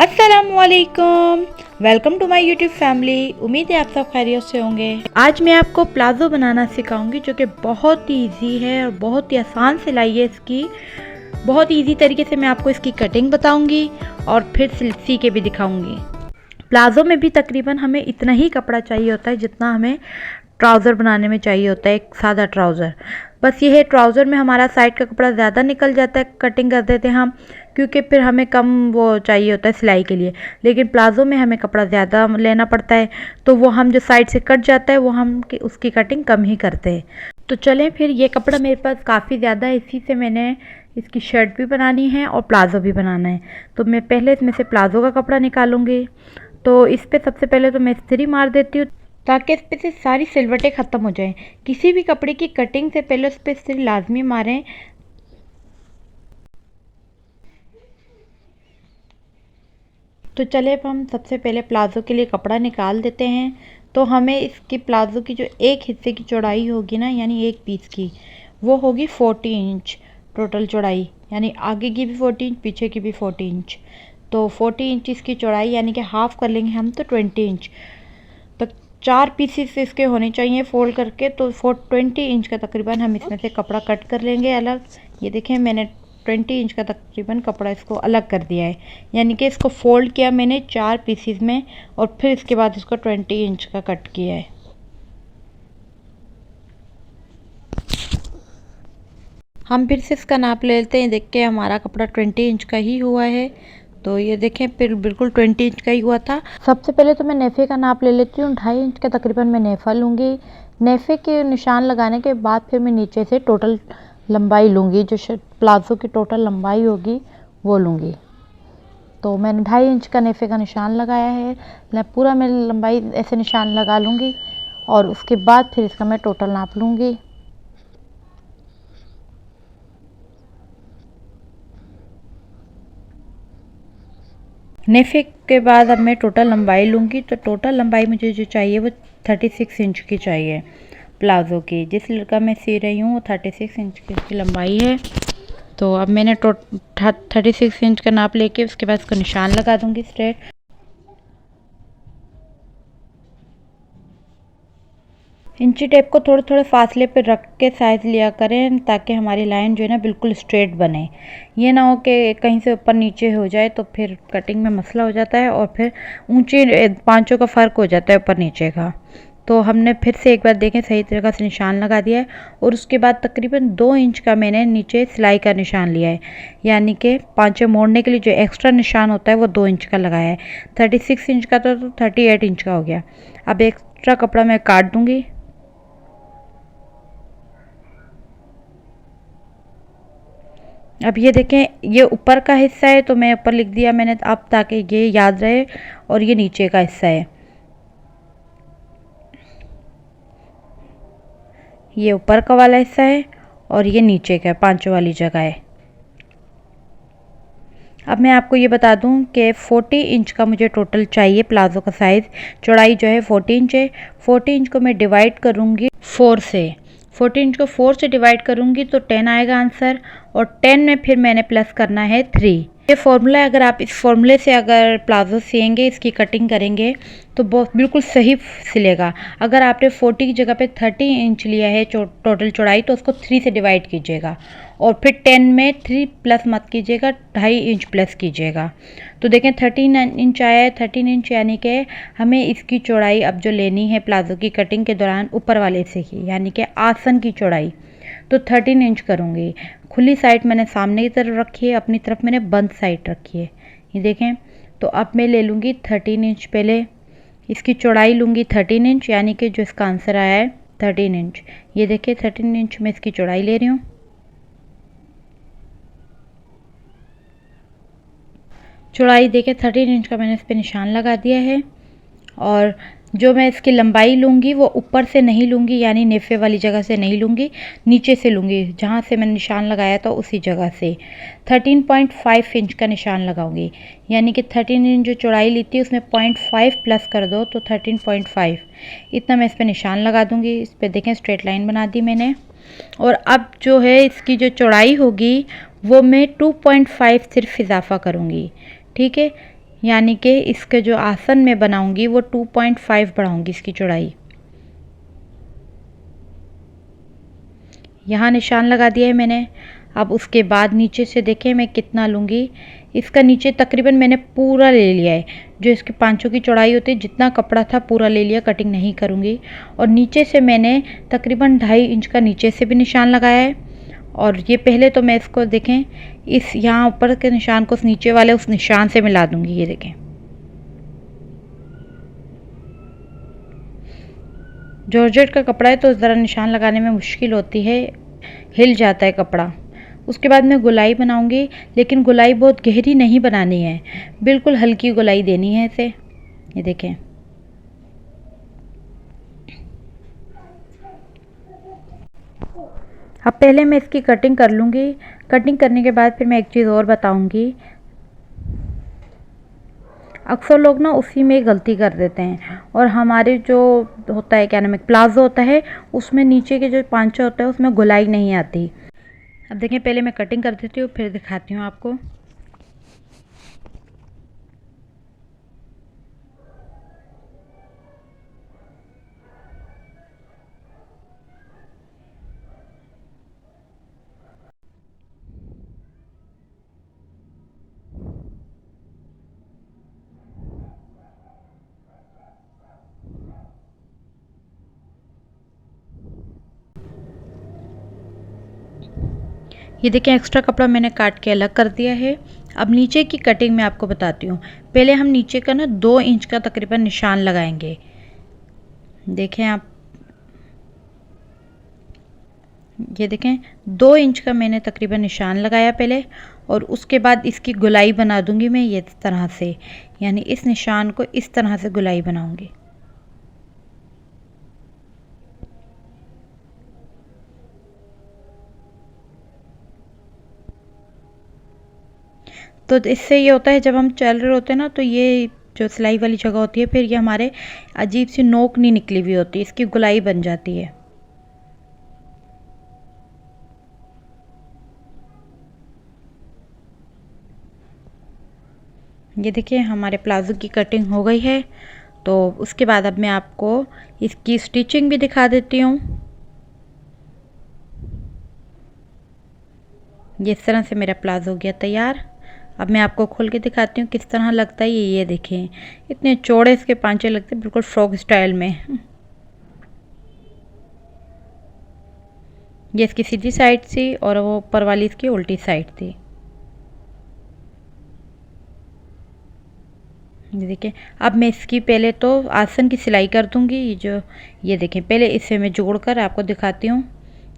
अस्सलामुअलैकुम, welcome to my YouTube family. उम्मीद है आप सब खैरियत से होंगे। आज मैं आपको प्लाज़ो बनाना सिखाऊंगी जो कि बहुत ही इजी है और बहुत ही आसान सिलाई है इसकी। बहुत इजी तरीके से मैं आपको इसकी कटिंग बताऊंगी और फिर सी के भी दिखाऊंगी। प्लाज़ो में भी तकरीबन हमें इतना ही कपड़ा चाहिए होता है जितना हमें ट्राउज़र बनाने में चाहिए होता है, एक सादा ट्राउज़र। बस ये है, ट्राउज़र में हमारा साइड का कपड़ा ज़्यादा निकल जाता है, कटिंग कर देते हैं हम, क्योंकि फिर हमें कम वो चाहिए होता है सिलाई के लिए। लेकिन प्लाज़ो में हमें कपड़ा ज़्यादा लेना पड़ता है, तो वो हम जो साइड से कट जाता है वो हम उसकी कटिंग कम ही करते हैं। तो चलें फिर, ये कपड़ा मेरे पास काफ़ी ज़्यादा है, इसी से मैंने इसकी शर्ट भी बनानी है और प्लाज़ो भी बनाना है। तो मैं पहले इसमें से प्लाज़ो का कपड़ा निकालूंगी। तो इस पर सबसे पहले तो मैं इस्त्री मार देती हूँ ताकि इस पे से सारी सिलवटें ख़त्म हो जाएं। किसी भी कपड़े की कटिंग से पहले उस पर इस्त्री लाजमी मारें। तो चले अब हम सबसे पहले प्लाज़ो के लिए कपड़ा निकाल देते हैं। तो हमें इसकी प्लाज़ो की जो एक हिस्से की चौड़ाई होगी ना, यानी एक पीस की, वो होगी 40 इंच टोटल चौड़ाई, यानी आगे की भी 40 इंच, पीछे की भी 40 इंच। तो 40 इंच इसकी चौड़ाई, यानी कि हाफ़ कर लेंगे हम तो 20 इंच। तो 4 पीसेस इसके होने चाहिए फोल्ड करके। तो 20 इंच का तकरीबन हम इसमें से कपड़ा कट कर लेंगे अलग। ये देखें, मैंने 20 इंच का तकरीबन कपड़ा इसको अलग कर दिया है, यानी कि इसको फोल्ड किया मैंने 4 पीसेस में और फिर इसके बाद इसको 20 इंच का कट किया है। हम फिर से इसका नाप ले लेते हैं। देख के हमारा कपड़ा 20 इंच का ही हुआ है। तो ये देखें, फिर बिल्कुल 20 इंच का ही हुआ था। सबसे पहले तो मैं नेफे का नाप ले लेती हूँ। 2.5 इंच का तकरीबन मैं नेफा लूँगी। नेफे के निशान लगाने के बाद फिर मैं नीचे से टोटल लंबाई लूँगी, जो प्लाज़ो की टोटल लंबाई होगी वो लूँगी। तो मैंने 2.5 इंच का नेफे का निशान लगाया है। पूरा मैं लंबाई ऐसे निशान लगा लूँगी और उसके बाद फिर इसका मैं टोटल नाप लूँगी। नेफे के बाद अब मैं टोटल लंबाई लूँगी। तो टोटल लंबाई मुझे जो चाहिए वो 36 इंच की चाहिए प्लाज़ो की। जिस लड़का मैं सी रही हूँ वो 36 इंच की इसकी लंबाई है। तो अब मैंने 36 इंच का नाप लेके उसके बाद इसको निशान लगा दूँगी स्ट्रेट। इंची टेप को थोड़े थोड़े फासले पर रख के साइज़ लिया करें ताकि हमारी लाइन जो है ना बिल्कुल स्ट्रेट बने। ये ना हो कि कहीं से ऊपर नीचे हो जाए तो फिर कटिंग में मसला हो जाता है और फिर ऊंचे पांचों का फ़र्क हो जाता है ऊपर नीचे का। तो हमने फिर से एक बार देखें सही तरीक़े से निशान लगा दिया है और उसके बाद तकरीबन 2 इंच का मैंने नीचे सिलाई का निशान लिया है, यानी कि पांचों मोड़ने के लिए जो एक्स्ट्रा निशान होता है वो 2 इंच का लगाया है। 36 इंच का तो 38 इंच का हो गया। अब एक्स्ट्रा कपड़ा मैं काट दूँगी। अब ये देखें, ये ऊपर का हिस्सा है तो मैं ऊपर लिख दिया मैंने अब, ताकि ये याद रहे। और ये नीचे का हिस्सा है, ये ऊपर का वाला हिस्सा है और ये नीचे का पांचों वाली जगह है। अब मैं आपको ये बता दूं कि 40 इंच का मुझे टोटल चाहिए प्लाज़ो का साइज़। चौड़ाई जो है 40 इंच है। 40 इंच को मैं डिवाइड करूंगी 4 से। 40 इंच को 4 से डिवाइड करूंगी तो 10 आएगा आंसर, और 10 में फिर मैंने प्लस करना है 3। ये फॉर्मूला है, अगर आप इस फॉर्मूले से अगर प्लाज़ो सिएंगे, इसकी कटिंग करेंगे तो बहुत बिल्कुल सही सिलेगा। अगर आपने 40 की जगह पे 30 इंच लिया है टोटल चौड़ाई, तो उसको 3 से डिवाइड कीजिएगा और फिर 10 में 3 प्लस मत कीजिएगा, 2.5 इंच प्लस कीजिएगा। तो देखें 13 इंच आया है। 13 इंच यानी कि हमें इसकी चौड़ाई अब जो लेनी है प्लाज़ो की कटिंग के दौरान ऊपर वाले से ही, यानी कि आसन की चौड़ाई, तो 13 इंच करूँगी। खुली साइड मैंने सामने की तरफ रखी है, अपनी तरफ मैंने बंद साइड रखी है। ये देखें, तो अब मैं ले लूँगी 13 इंच। पहले इसकी चौड़ाई लूँगी 13 इंच, यानी कि जो इसका आंसर आया है 13 इंच। ये देखिए 13 इंच में इसकी चौड़ाई ले रही हूँ। चौड़ाई देखिए 13 इंच का मैंने इस पर निशान लगा दिया है। और जो मैं इसकी लंबाई लूँगी वो ऊपर से नहीं लूँगी, यानी नेफे वाली जगह से नहीं लूँगी, नीचे से लूँगी, जहाँ से मैंने निशान लगाया था उसी जगह से 13.5 इंच का निशान लगाऊंगी। यानी कि 13 इंच जो चौड़ाई ली थी उसमें 0.5 प्लस कर दो तो 13.5, इतना मैं इस पर निशान लगा दूँगी। इस पर देखें स्ट्रेट लाइन बना दी मैंने। और अब जो है इसकी जो चौड़ाई होगी वो मैं 2.5 सिर्फ इजाफा करूँगी। ठीक है, यानी कि इसके जो आसन में बनाऊंगी वो 2.5 बढ़ाऊंगी इसकी चौड़ाई। यहाँ निशान लगा दिया है मैंने। अब उसके बाद नीचे से देखें मैं कितना लूँगी। इसका नीचे तकरीबन मैंने पूरा ले लिया है, जो इसके पांचों की चौड़ाई होती है जितना कपड़ा था पूरा ले लिया, कटिंग नहीं करूँगी। और नीचे से मैंने तकरीबन 2.5 इंच का नीचे से भी निशान लगाया है। और ये पहले तो मैं इसको देखें इस यहाँ ऊपर के निशान को उस नीचे वाले उस निशान से मिला दूँगी। ये देखें, जॉर्जेट का कपड़ा है तो ज़रा निशान लगाने में मुश्किल होती है, हिल जाता है कपड़ा। उसके बाद मैं गोलाई बनाऊंगी, लेकिन गोलाई बहुत गहरी नहीं बनानी है, बिल्कुल हल्की गोलाई देनी है इसे। ये देखें, अब पहले मैं इसकी कटिंग कर लूँगी। कटिंग करने के बाद फिर मैं एक चीज़ और बताऊँगी। अक्सर लोग ना उसी में गलती कर देते हैं, और हमारे जो होता है क्या नाम है प्लाजो होता है, उसमें नीचे के जो पांचा होता है उसमें गोलाई नहीं आती। अब देखें, पहले मैं कटिंग कर देती हूँ फिर दिखाती हूँ आपको। ये देखें, एक्स्ट्रा कपड़ा मैंने काट के अलग कर दिया है। अब नीचे की कटिंग मैं आपको बताती हूँ। पहले हम नीचे का ना 2 इंच का तकरीबन निशान लगाएंगे। देखें आप, ये देखें 2 इंच का मैंने तकरीबन निशान लगाया पहले, और उसके बाद इसकी गोलाई बना दूंगी मैं ये तरह से, यानी इस निशान को इस तरह से गोलाई बनाऊंगी। तो इससे ये होता है जब हम चल रहे होते हैं ना, तो ये जो सिलाई वाली जगह होती है फिर ये हमारे अजीब सी नोक नहीं निकली हुई होती, इसकी गोलाई बन जाती है। ये देखिए, हमारे प्लाजो की कटिंग हो गई है। तो उसके बाद अब मैं आपको इसकी स्टिचिंग भी दिखा देती हूँ। ये इस तरह से मेरा प्लाजो हो गया तैयार। अब मैं आपको खोल के दिखाती हूँ किस तरह लगता है। ये देखें, इतने चौड़े इसके पांचे लगते हैं, बिल्कुल फ्रॉक स्टाइल में। ये इसकी सीधी साइड थी और वो ऊपर वाली इसकी उल्टी साइड थी। ये देखें, अब मैं इसकी पहले तो आसन की सिलाई कर दूंगी। ये देखें, पहले इसे मैं जोड़कर आपको दिखाती हूँ।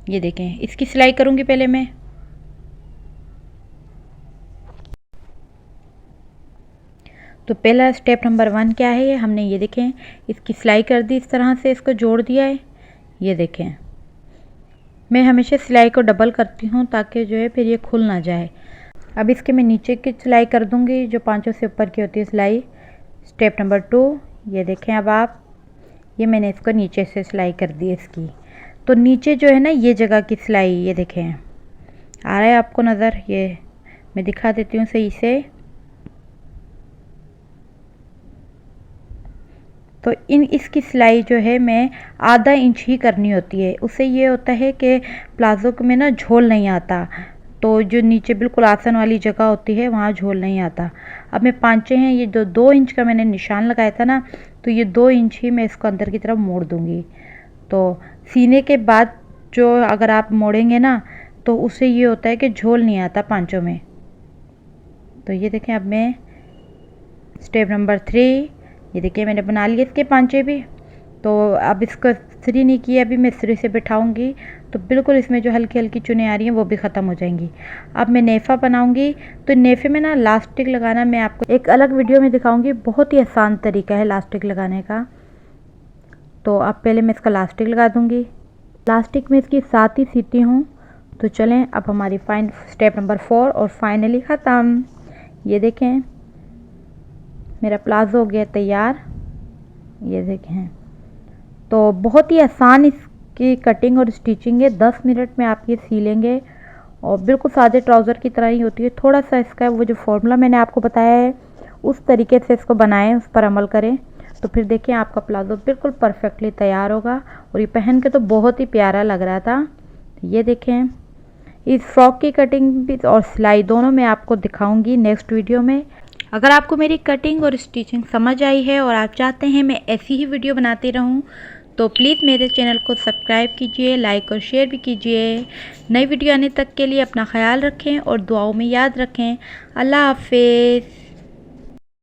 ये देखें, इसकी सिलाई करूँगी पहले मैं। तो पहला स्टेप नंबर 1 क्या है, ये हमने ये देखें इसकी सिलाई कर दी, इस तरह से इसको जोड़ दिया है। ये देखें, मैं हमेशा सिलाई को डबल करती हूँ ताकि जो है फिर ये खुल ना जाए। अब इसके मैं नीचे की सिलाई कर दूँगी, जो पांचों से ऊपर की होती है सिलाई। स्टेप नंबर 2, ये देखें अब आप, ये मैंने इसको नीचे से सिलाई कर दी इसकी। तो नीचे जो है ना ये जगह की सिलाई, ये देखें आ रहा है आपको नज़र, ये मैं दिखा देती हूँ सही से। तो इसकी सिलाई जो है मैं आधा इंच ही करनी होती है। उससे ये होता है कि प्लाजो में ना झोल नहीं आता, तो जो नीचे बिल्कुल आसन वाली जगह होती है वहाँ झोल नहीं आता। अब मैं पांचे हैं, ये जो 2 इंच का मैंने निशान लगाया था ना, तो ये 2 इंच ही मैं इसको अंदर की तरफ मोड़ दूँगी। तो सीने के बाद जो अगर आप मोड़ेंगे ना, तो उससे ये होता है कि झोल नहीं आता पांचों में। तो ये देखें, अब मैं स्टेप नंबर 3, ये देखिए मैंने बना लिए इसके पांचे भी। तो अब इसको इस्त्री नहीं किया, अभी मैं इस्त्री से बिठाऊंगी तो बिल्कुल इसमें जो हल्की हल्की चुनें आ रही हैं वो भी ख़त्म हो जाएंगी। अब मैं नेफ़ा बनाऊंगी, तो नेफ़े में ना लास्टिक लगाना मैं आपको एक अलग वीडियो में दिखाऊंगी। बहुत ही आसान तरीका है लास्टिक लगाने का। तो अब पहले मैं इसका लास्टिक लगा दूँगी। लास्टिक में इसकी 7 ही सीटी हूँ। तो चलें, अब हमारी स्टेप नंबर 4 और फाइनली ख़त्म। ये देखें, मेरा प्लाजो हो गया तैयार। ये देखें, तो बहुत ही आसान इसकी कटिंग और स्टिचिंग है। 10 मिनट में आप ये सी लेंगे और बिल्कुल सादे ट्राउज़र की तरह ही होती है। थोड़ा सा इसका वो जो फॉर्मूला मैंने आपको बताया है उस तरीके से इसको बनाएं, उस पर अमल करें, तो फिर देखिए आपका प्लाज़ो बिल्कुल परफेक्टली तैयार होगा। और ये पहन के तो बहुत ही प्यारा लग रहा था। ये देखें, इस फ्रॉक की कटिंग भी और सिलाई दोनों मैं आपको दिखाऊंगी नेक्स्ट वीडियो में। अगर आपको मेरी कटिंग और स्टिचिंग समझ आई है और आप चाहते हैं मैं ऐसी ही वीडियो बनाती रहूं, तो प्लीज़ मेरे चैनल को सब्सक्राइब कीजिए, लाइक और शेयर भी कीजिए। नई वीडियो आने तक के लिए अपना ख्याल रखें और दुआओं में याद रखें। अल्लाह हाफिज़।